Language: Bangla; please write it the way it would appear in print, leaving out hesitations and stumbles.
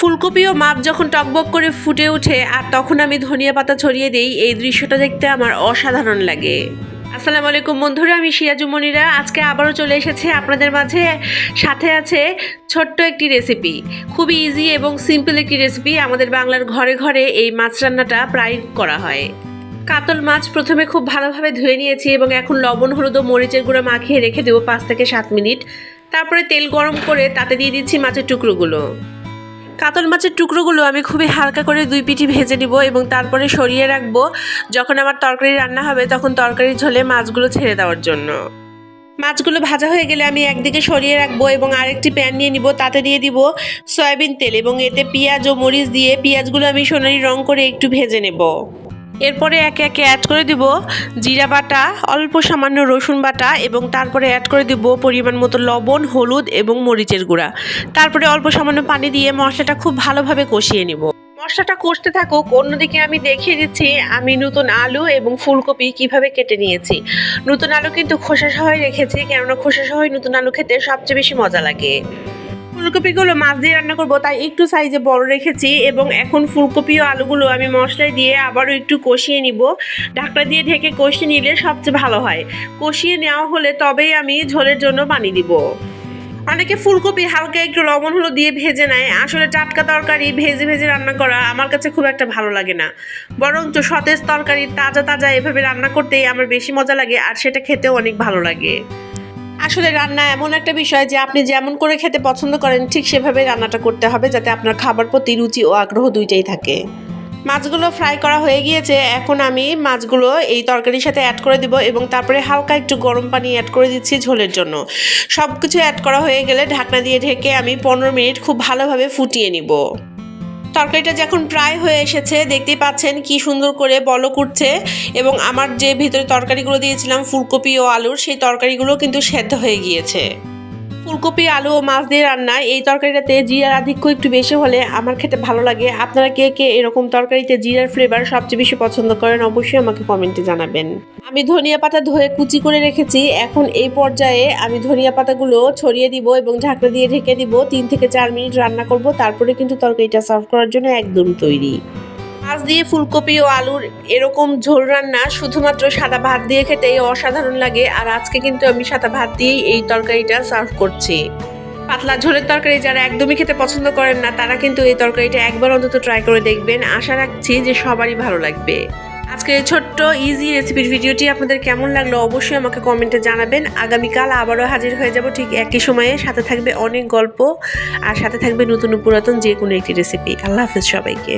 ফুলকপি ও মাছ যখন টকবক করে ফুটে ওঠে আর তখন আমি ধনিয়া পাতা ছড়িয়ে দিই, এই দৃশ্যটা দেখতে আমার অসাধারণ লাগে। আসসালামু আলাইকুম বন্ধুরা, আমি সিরাজু মনিরা আজকে আবারও চলে এসেছি আপনাদের মাঝে। সাথে আছে ছোট্ট একটি রেসিপি, খুবই ইজি এবং সিম্পল একটি রেসিপি। আমাদের বাংলার ঘরে ঘরে এই মাছ রান্নাটা প্রায় করা হয়। কাতল মাছ প্রথমে খুব ভালোভাবে ধুয়ে নিয়েছি এবং এখন লবণ হলুদ ও মরিচের গুঁড়া মাখিয়ে রেখে দেবো 5 থেকে 7 মিনিট। তারপরে তেল গরম করে তাতে দিয়ে দিচ্ছি মাছের টুকরোগুলো। কাতল মাছের টুকরোগুলো আমি খুবই হালকা করে 2 পিঠি ভেজে নিব এবং তারপরে সরিয়ে রাখবো। যখন আমার তরকারি রান্না হবে তখন তরকারির ঝোলে মাছগুলো ছেড়ে দেওয়ার জন্য। মাছগুলো ভাজা হয়ে গেলে আমি একদিকে সরিয়ে রাখবো এবং আরেকটি প্যান নিয়ে নিব, তাতে দিয়ে দিব সয়াবিন তেল এবং এতে পেঁয়াজ ও মরিচ দিয়ে পেঁয়াজগুলো আমি সোনালি রং করে একটু ভেজে নেব। এরপরে একে একে অ্যাড করে দিব জিরা বাটা, অল্প সামান্য রসুন বাটা এবং তারপরে অ্যাড করে দিব পরিমাণ মতো লবণ, হলুদ এবং মরিচের গুঁড়া। তারপরে অল্প সামান্য পানি দিয়ে মশলাটা খুব ভালোভাবে কষিয়ে নিব। মশলাটা কষতে থাকুক, অন্যদিকে আমি দেখিয়ে দিচ্ছি আমি নতুন আলু এবং ফুলকপি কিভাবে কেটে নিয়েছি। নতুন আলু কিন্তু খোসা সহই রেখেছি, কেননা খোসা সহই নতুন আলু খেতে সবচেয়ে বেশি মজা লাগে। ফুলকপিগুলো মাছ দিয়ে রান্না করব, তাই একটু সাইজে বড় রেখেছি এবং এখন ফুলকপি ও আলুগুলো আমি মশলায় দিয়ে আবারও একটু কষিয়ে নিব। ঢাকনা দিয়ে ঢেকে কষিয়ে নিলে সবচেয়ে ভালো হয়। কষিয়ে নেওয়া হলে তবেই আমি ঝোলের জন্য পানি দিব। অনেকে ফুলকপি হালকা একটু লবণ হলুদ দিয়ে ভেজে নেয়। আসলে টাটকা তরকারি ভেজে ভেজে রান্না করা আমার কাছে খুব একটা ভালো লাগে না, বরঞ্চ সতেজ তরকারি তাজা তাজা এভাবে রান্না করতেই আমার বেশি মজা লাগে আর সেটা খেতেও অনেক ভালো লাগে। আসলে রান্না এমন একটা বিষয় যে আপনি যেমন করে খেতে পছন্দ করেন ঠিক সেভাবে রান্নাটা করতে হবে, যাতে আপনার খাবার প্রতি রুচি ও আগ্রহ দুইটাই থাকে। মাছগুলো ফ্রাই করা হয়ে গিয়েছে, এখন আমি মাছগুলো এই তরকারির সাথে অ্যাড করে দিব এবং তারপরে হালকা একটু গরম পানি অ্যাড করে দিচ্ছি ঝোলের জন্য। সব কিছু অ্যাড করা হয়ে গেলে ঢাকনা দিয়ে ঢেকে আমি 15 মিনিট খুব ভালোভাবে ফুটিয়ে নিব। তরকারিটা যখন প্রায় হয়ে এসেছে দেখতেই পাচ্ছেন কি সুন্দর করে বলক উঠছে এবং আমার যে ভিতরে তরকারিগুলো দিয়েছিলাম ফুলকপি ও আলুর, সেই তরকারিগুলো কিন্তু সেদ্ধ হয়ে গিয়েছে। ফুলকপি, আলু ও মাছ দিয়ে রান্না এই তরকারিটাতে জিরার আধিক্য একটু বেশি হলে আমার খেতে ভালো লাগে। আপনারা কে কে এরকম তরকারিতে জিরার ফ্লেভার সবচেয়ে বেশি পছন্দ করেন অবশ্যই আমাকে কমেন্টে জানাবেন। আমি ধনিয়া পাতা ধুয়ে কুচি করে রেখেছি, এখন এই পর্যায়ে আমি ধনিয়া পাতাগুলো ছড়িয়ে দিব এবং ঢাকনা দিয়ে ঢেকে দিব। 3 থেকে 4 মিনিট রান্না করব, তারপরে কিন্তু তরকারিটা সার্ভ করার জন্য একদম তৈরি। মাছ দিয়ে ফুলকপি ও আলুর এরকম ঝোল রান্না শুধুমাত্র সাদা ভাত দিয়ে খেতেই অসাধারণ লাগে। আর আজকে কিন্তু আমি সাদা ভাত দিয়েই এই তরকারিটা সার্ভ করছি। পাতলা ঝোলের তরকারি যারা একদমই খেতে পছন্দ করেন না তারা কিন্তু এই তরকারিটা একবার অন্তত ট্রাই করে দেখবেন। আশা রাখছি যে সবারই ভালো লাগবে। আজকে এই ছোট্ট ইজি রেসিপির ভিডিওটি আপনাদের কেমন লাগলো অবশ্যই আমাকে কমেন্টে জানাবেন। আগামীকাল আবারও হাজির হয়ে যাব ঠিক একই সময়ে। সাথে থাকবে অনেক গল্প আর সাথে থাকবে নতুন পুরাতন যে কোনো একটি রেসিপি। আল্লাহ হাফেজ সবাইকে।